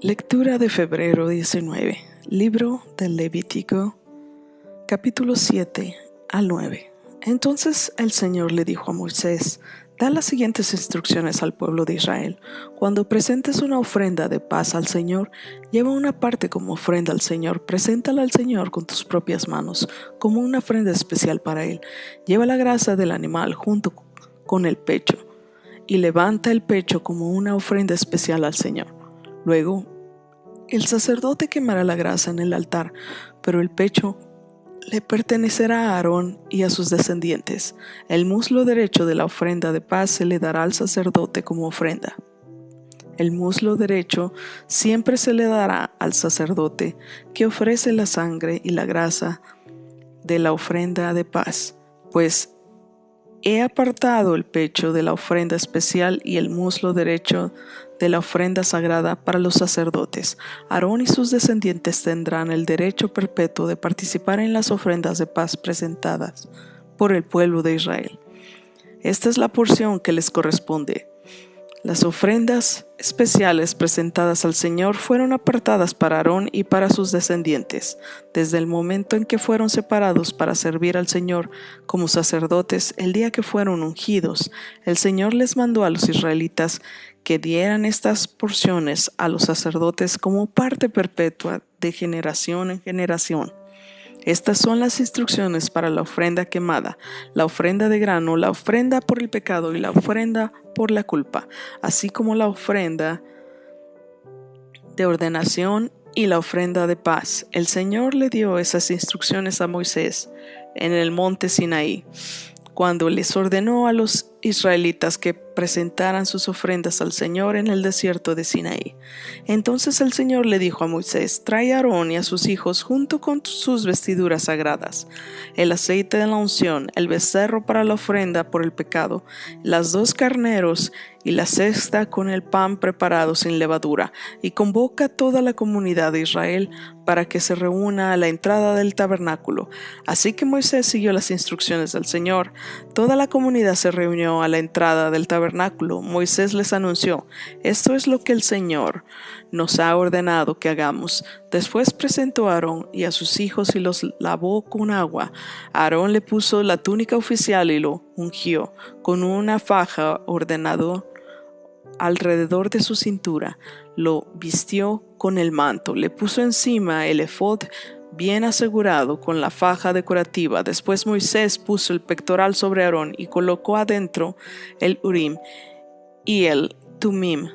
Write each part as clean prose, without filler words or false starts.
Lectura de febrero 19, libro del Levítico, capítulo 7 al 9. Entonces el Señor le dijo a Moisés: da las siguientes instrucciones al pueblo de Israel. Cuando presentes una ofrenda de paz al Señor, lleva una parte como ofrenda al Señor. Preséntala al Señor con tus propias manos, como una ofrenda especial para Él. Lleva la grasa del animal junto con el pecho, y levanta el pecho como una ofrenda especial al Señor. Luego, el sacerdote quemará la grasa en el altar, pero el pecho le pertenecerá a Aarón y a sus descendientes. El muslo derecho de la ofrenda de paz se le dará al sacerdote como ofrenda. El muslo derecho siempre se le dará al sacerdote que ofrece la sangre y la grasa de la ofrenda de paz, pues he apartado el pecho de la ofrenda especial y el muslo derecho de la ofrenda sagrada para los sacerdotes. Aarón y sus descendientes tendrán el derecho perpetuo de participar en las ofrendas de paz presentadas por el pueblo de Israel. Esta es la porción que les corresponde. Las ofrendas especiales presentadas al Señor fueron apartadas para Aarón y para sus descendientes. Desde el momento en que fueron separados para servir al Señor como sacerdotes, el día que fueron ungidos, el Señor les mandó a los israelitas que dieran estas porciones a los sacerdotes como parte perpetua de generación en generación. Estas son las instrucciones para la ofrenda quemada, la ofrenda de grano, la ofrenda por el pecado y la ofrenda por la culpa, así como la ofrenda de ordenación y la ofrenda de paz. El Señor le dio esas instrucciones a Moisés en el monte Sinaí, cuando les ordenó a los israelitas que presentaran sus ofrendas al Señor en el desierto de Sinaí. Entonces el Señor le dijo a Moisés: trae a Aarón y a sus hijos junto con sus vestiduras sagradas, el aceite de la unción, el becerro para la ofrenda por el pecado, las 2 carneros y la cesta con el pan preparado sin levadura, y convoca a toda la comunidad de Israel para que se reúna a la entrada del tabernáculo. Así que Moisés siguió las instrucciones del Señor. Toda la comunidad se reunió a la entrada del tabernáculo. Moisés les anunció: esto es lo que el Señor nos ha ordenado que hagamos. Después presentó a Aarón y a sus hijos y los lavó con agua. Aarón le puso la túnica oficial y lo ungió con una faja ordenado alrededor de su cintura. Lo vistió con el manto, le puso encima el efod bien asegurado con la faja decorativa. Después Moisés puso el pectoral sobre Aarón y colocó adentro el Urim y el Tumim.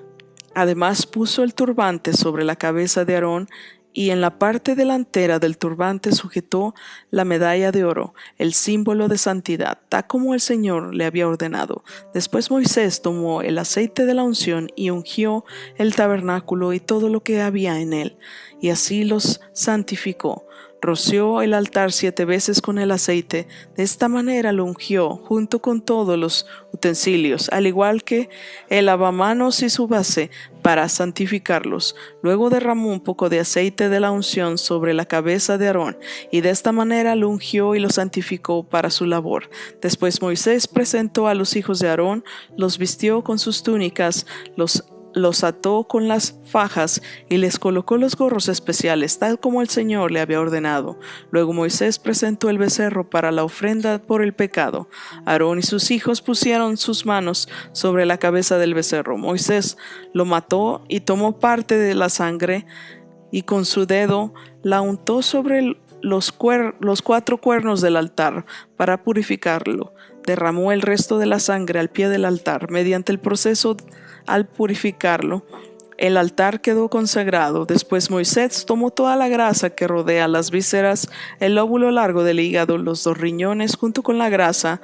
Además puso el turbante sobre la cabeza de Aarón y en la parte delantera del turbante sujetó la medalla de oro, el símbolo de santidad, tal como el Señor le había ordenado. Después Moisés tomó el aceite de la unción y ungió el tabernáculo y todo lo que había en él, y así los santificó. Roció el altar 7 veces con el aceite. De esta manera lo ungió junto con todos los utensilios, al igual que el lavamanos y su base, para santificarlos. Luego derramó un poco de aceite de la unción sobre la cabeza de Aarón, y de esta manera lo ungió y lo santificó para su labor. Después Moisés presentó a los hijos de Aarón, los vistió con sus túnicas, los ató con las fajas y les colocó los gorros especiales, tal como el Señor le había ordenado. Luego Moisés presentó el becerro para la ofrenda por el pecado. Aarón y sus hijos pusieron sus manos sobre la cabeza del becerro. Moisés lo mató y tomó parte de la sangre y con su dedo la untó sobre los 4 cuernos del altar para purificarlo. Derramó el resto de la sangre al pie del altar. Mediante el proceso al purificarlo, el altar quedó consagrado. Después Moisés tomó toda la grasa que rodea las vísceras, el lóbulo largo del hígado, los 2 riñones junto con la grasa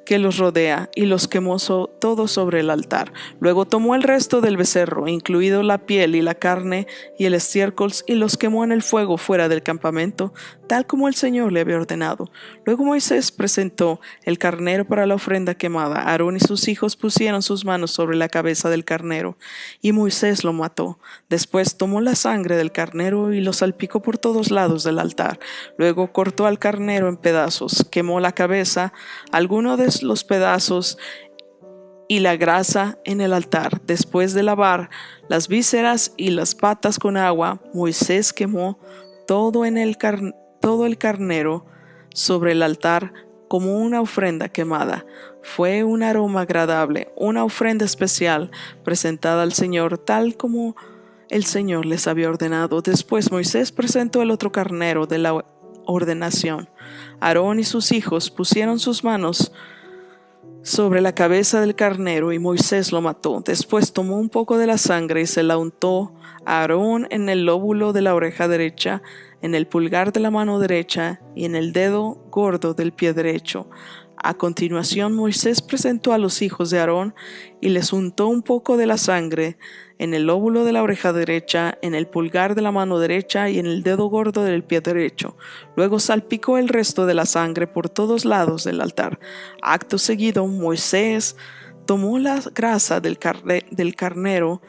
que los rodea, y los quemó todo sobre el altar. Luego tomó el resto del becerro, incluido la piel y la carne y el estiércol, y los quemó en el fuego fuera del campamento, tal como el Señor le había ordenado. Luego Moisés presentó el carnero para la ofrenda quemada. Aarón y sus hijos pusieron sus manos sobre la cabeza del carnero, y Moisés lo mató. Después tomó la sangre del carnero y lo salpicó por todos lados del altar. Luego cortó al carnero en pedazos, quemó la cabeza, algunos de los pedazos y la grasa en el altar. Después de lavar las vísceras y las patas con agua, Moisés quemó todo el carnero sobre el altar como una ofrenda quemada. Fue un aroma agradable, una ofrenda especial presentada al Señor tal como el Señor les había ordenado. Después Moisés presentó el otro carnero de la ordenación. Aarón y sus hijos pusieron sus manos sobre la cabeza del carnero y Moisés lo mató. Después tomó un poco de la sangre y se la untó a Aarón en el lóbulo de la oreja derecha, en el pulgar de la mano derecha y en el dedo gordo del pie derecho. A continuación Moisés presentó a los hijos de Aarón y les untó un poco de la sangre en el lóbulo de la oreja derecha, en el pulgar de la mano derecha y en el dedo gordo del pie derecho. Luego salpicó el resto de la sangre por todos lados del altar. Acto seguido, Moisés tomó la grasa del carnero,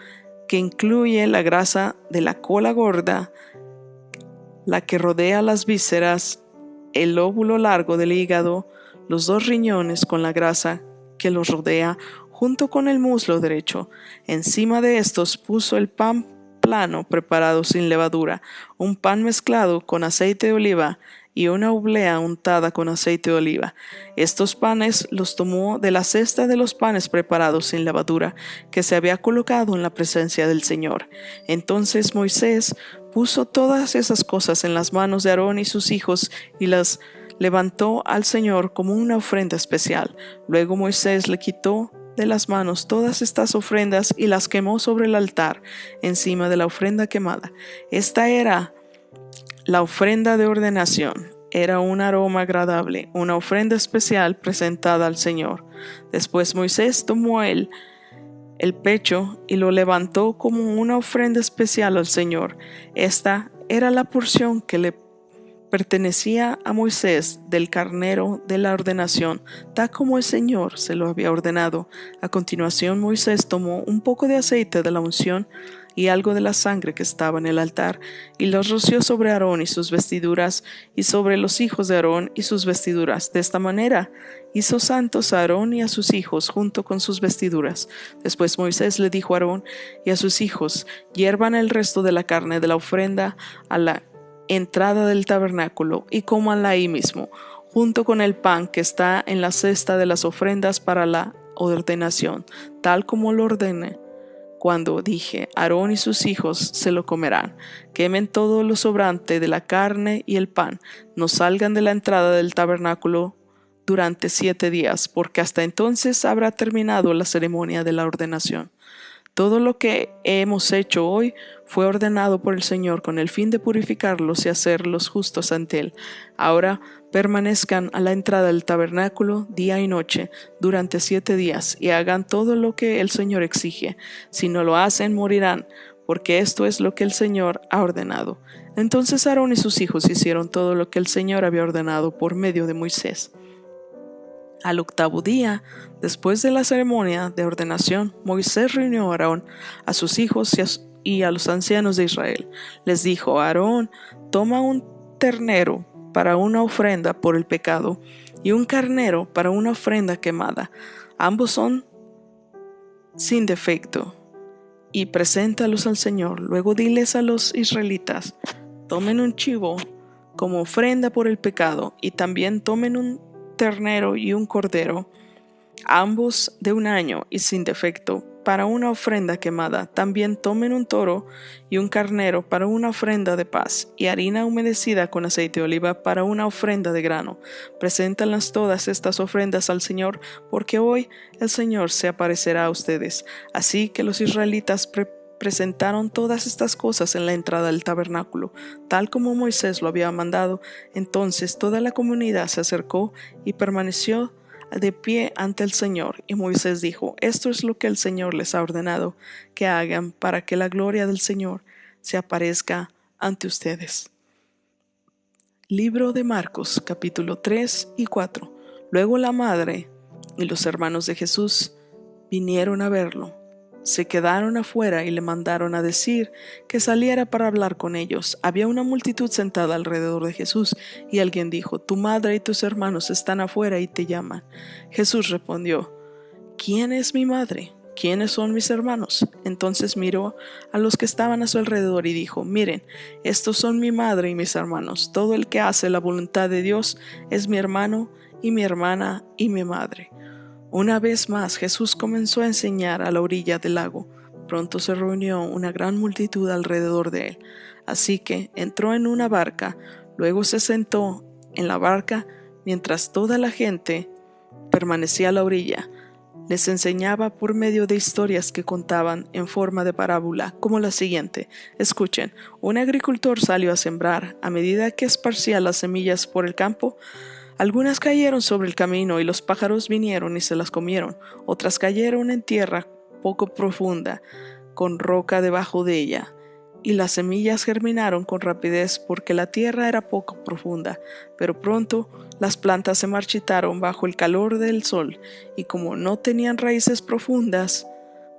que incluye la grasa de la cola gorda, la que rodea las vísceras, el lóbulo largo del hígado, los 2 riñones con la grasa que los rodea, junto con el muslo derecho. Encima de estos puso el pan plano preparado sin levadura, un pan mezclado con aceite de oliva y una oblea untada con aceite de oliva. Estos panes los tomó de la cesta de los panes preparados sin levadura, que se había colocado en la presencia del Señor. Entonces Moisés puso todas esas cosas en las manos de Aarón y sus hijos y las levantó al Señor como una ofrenda especial. Luego Moisés le quitó de las manos todas estas ofrendas y las quemó sobre el altar, encima de la ofrenda quemada. Esta era la ofrenda de ordenación. Era un aroma agradable, una ofrenda especial presentada al Señor. Después Moisés tomó el pecho y lo levantó como una ofrenda especial al Señor. Esta era la porción que le pertenecía a Moisés del carnero de la ordenación, tal como el Señor se lo había ordenado. A continuación Moisés tomó un poco de aceite de la unción y algo de la sangre que estaba en el altar, y los roció sobre Aarón y sus vestiduras, y sobre los hijos de Aarón y sus vestiduras. De esta manera hizo santos a Aarón y a sus hijos junto con sus vestiduras. Después Moisés le dijo a Aarón y a sus hijos: hiervan el resto de la carne de la ofrenda a la entrada del tabernáculo y cómanla ahí mismo, junto con el pan que está en la cesta de las ofrendas para la ordenación, tal como lo ordené cuando dije: Aarón y sus hijos se lo comerán. Quemen todo lo sobrante de la carne y el pan. No salgan de la entrada del tabernáculo durante 7 días, porque hasta entonces habrá terminado la ceremonia de la ordenación. Todo lo que hemos hecho hoy fue ordenado por el Señor con el fin de purificarlos y hacerlos justos ante Él. Ahora permanezcan a la entrada del tabernáculo día y noche durante 7 días y hagan todo lo que el Señor exige. Si no lo hacen, morirán, porque esto es lo que el Señor ha ordenado. Entonces Aarón y sus hijos hicieron todo lo que el Señor había ordenado por medio de Moisés. Al 8º día, después de la ceremonia de ordenación, Moisés reunió a Aarón, a sus hijos y a los ancianos de Israel. Les dijo: Aarón, toma un ternero para una ofrenda por el pecado y un carnero para una ofrenda quemada. Ambos son sin defecto, y preséntalos al Señor. Luego diles a los israelitas: tomen un chivo como ofrenda por el pecado, y también tomen un ternero y un cordero, ambos de 1 año y sin defecto, para una ofrenda quemada. También tomen un toro y un carnero para una ofrenda de paz, y harina humedecida con aceite de oliva para una ofrenda de grano. Preséntanlas todas estas ofrendas al Señor, porque hoy el Señor se aparecerá a ustedes. Así que los israelitas presentaron todas estas cosas en la entrada del tabernáculo, tal como Moisés lo había mandado. Entonces toda la comunidad se acercó y permaneció de pie ante el Señor, y Moisés dijo: esto es lo que el Señor les ha ordenado que hagan para que la gloria del Señor se aparezca ante ustedes. Libro de Marcos, capítulo 3 y 4. Luego la madre y los hermanos de Jesús vinieron a verlo. Se quedaron afuera y le mandaron a decir que saliera para hablar con ellos. Había una multitud sentada alrededor de Jesús, y alguien dijo: tu madre y tus hermanos están afuera y te llaman. Jesús respondió: ¿quién es mi madre? ¿Quiénes son mis hermanos? Entonces miró a los que estaban a su alrededor y dijo: miren, estos son mi madre y mis hermanos. Todo el que hace la voluntad de Dios es mi hermano y mi hermana y mi madre. Una vez más Jesús comenzó a enseñar a la orilla del lago. Pronto se reunió una gran multitud alrededor de él, así que entró en una barca, luego se sentó en la barca mientras toda la gente permanecía a la orilla. Les enseñaba por medio de historias que contaban en forma de parábola, como la siguiente. Escuchen: un agricultor salió a sembrar. A medida que esparcía las semillas por el campo, algunas cayeron sobre el camino y los pájaros vinieron y se las comieron. Otras cayeron en tierra poco profunda, con roca debajo de ella, y las semillas germinaron con rapidez porque la tierra era poco profunda. Pero pronto las plantas se marchitaron bajo el calor del sol, y como no tenían raíces profundas,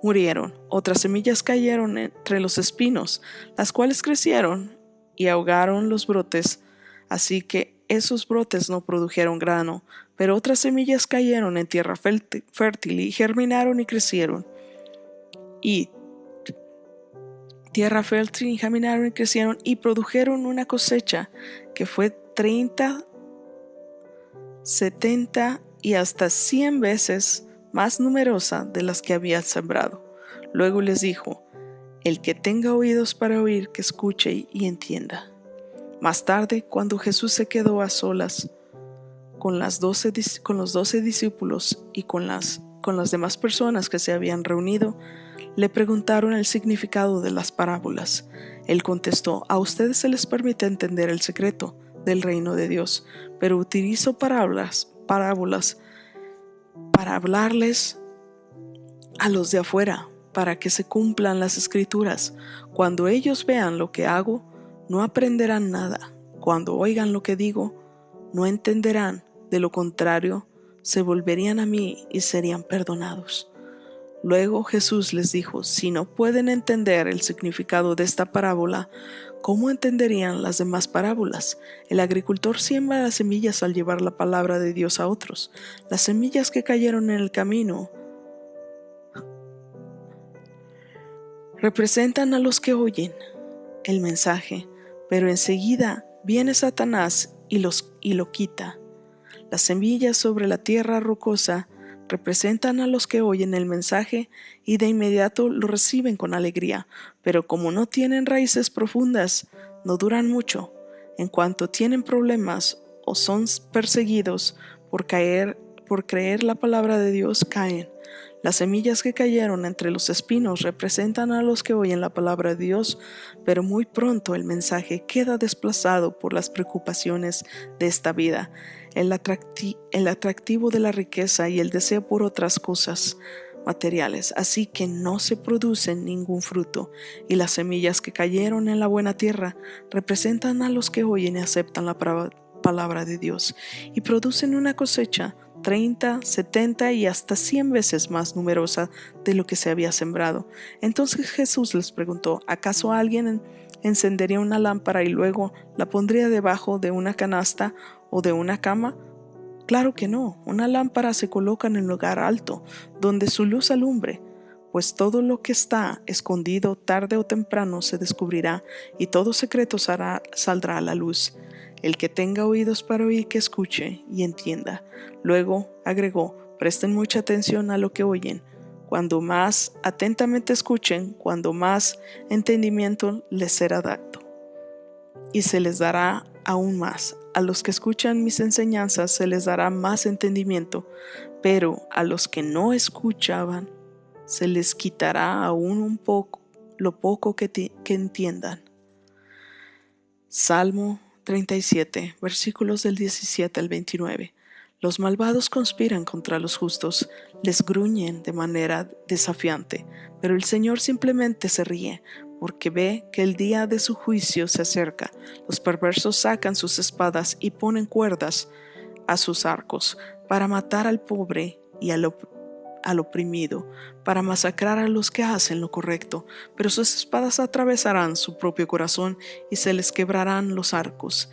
murieron. Otras semillas cayeron entre los espinos, las cuales crecieron y ahogaron los brotes, así que esos brotes no produjeron grano. Pero otras semillas cayeron en tierra fértil y germinaron y crecieron. Y produjeron una cosecha que fue 30, 70 y hasta 100 veces más numerosa de las que había sembrado. Luego les dijo: el que tenga oídos para oír, que escuche y entienda. Más tarde, cuando Jesús se quedó a solas con los 12 discípulos y con las demás personas que se habían reunido, le preguntaron el significado de las parábolas. Él contestó: a ustedes se les permite entender el secreto del reino de Dios, pero utilizo parábolas para hablarles a los de afuera, para que se cumplan las escrituras. Cuando ellos vean lo que hago, no aprenderán nada. Cuando oigan lo que digo, no entenderán. De lo contrario, se volverían a mí y serían perdonados. Luego Jesús les dijo: si no pueden entender el significado de esta parábola, ¿cómo entenderían las demás parábolas? El agricultor siembra las semillas al llevar la palabra de Dios a otros. Las semillas que cayeron en el camino representan a los que oyen el mensaje, pero enseguida viene Satanás y lo quita. Las semillas sobre la tierra rocosa representan a los que oyen el mensaje y de inmediato lo reciben con alegría, pero como no tienen raíces profundas, no duran mucho. En cuanto tienen problemas o son perseguidos por creer la palabra de Dios, caen. Las semillas que cayeron entre los espinos representan a los que oyen la palabra de Dios, pero muy pronto el mensaje queda desplazado por las preocupaciones de esta vida, el atractivo de la riqueza y el deseo por otras cosas materiales, así que no se producen ningún fruto. Y las semillas que cayeron en la buena tierra representan a los que oyen y aceptan la palabra de Dios y producen una cosecha 30, 70 y hasta 100 veces más numerosa de lo que se había sembrado. Entonces Jesús les preguntó: ¿acaso alguien encendería una lámpara y luego la pondría debajo de una canasta o de una cama? Claro que no. Una lámpara se coloca en el lugar alto, donde su luz alumbre, pues todo lo que está escondido tarde o temprano se descubrirá y todo secreto saldrá a la luz. El que tenga oídos para oír, que escuche y entienda. Luego agregó: presten mucha atención a lo que oyen. Cuando más atentamente escuchen, cuando más entendimiento les será dado, y se les dará aún más. A los que escuchan mis enseñanzas se les dará más entendimiento, pero a los que no escuchaban se les quitará aún un poco, lo poco que entiendan. Salmo 37, versículos del 17 al 29. Los malvados conspiran contra los justos, les gruñen de manera desafiante, pero el Señor simplemente se ríe, porque ve que el día de su juicio se acerca. Los perversos sacan sus espadas y ponen cuerdas a sus arcos, para matar al pobre y al oprimido, para masacrar a los que hacen lo correcto, pero sus espadas atravesarán su propio corazón y se les quebrarán los arcos.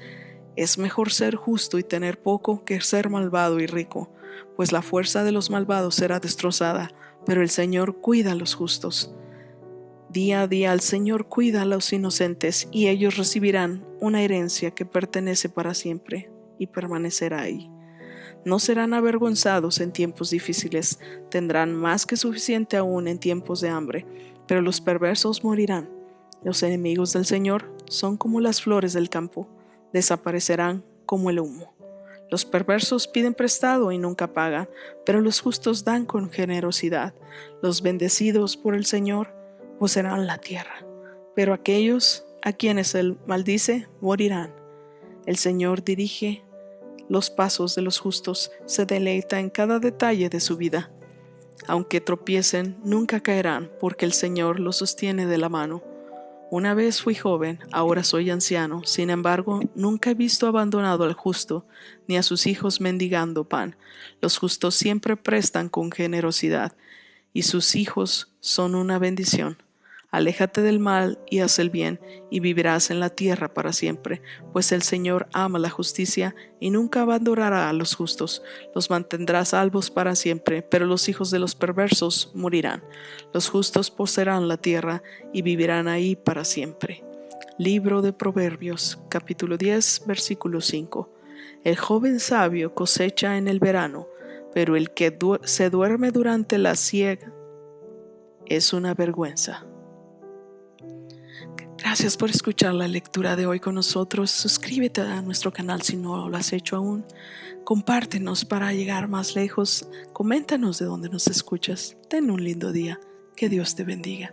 Es mejor ser justo y tener poco que ser malvado y rico, pues la fuerza de los malvados será destrozada, pero el Señor cuida a los justos. Día a día el Señor cuida a los inocentes, y ellos recibirán una herencia que pertenece para siempre y permanecerá ahí. No serán avergonzados en tiempos difíciles, tendrán más que suficiente aún en tiempos de hambre, pero los perversos morirán. Los enemigos del Señor son como las flores del campo, desaparecerán como el humo. Los perversos piden prestado y nunca pagan, pero los justos dan con generosidad. Los bendecidos por el Señor poseerán la tierra, pero aquellos a quienes Él maldice morirán. El Señor dirige los pasos de los justos, se deleita en cada detalle de su vida. Aunque tropiecen, nunca caerán, porque el Señor los sostiene de la mano. Una vez fui joven, ahora soy anciano, sin embargo, nunca he visto abandonado al justo, ni a sus hijos mendigando pan. Los justos siempre prestan con generosidad, y sus hijos son una bendición. Aléjate del mal y haz el bien, y vivirás en la tierra para siempre, pues el Señor ama la justicia y nunca abandonará a los justos. Los mantendrá salvos para siempre, pero los hijos de los perversos morirán. Los justos poseerán la tierra y vivirán ahí para siempre. Libro de Proverbios, capítulo 10, versículo 5. El joven sabio cosecha en el verano, pero el que se duerme durante la siega es una vergüenza. Gracias por escuchar la lectura de hoy con nosotros. Suscríbete a nuestro canal si no lo has hecho aún. Compártenos para llegar más lejos. Coméntanos de dónde nos escuchas. Ten un lindo día. Que Dios te bendiga.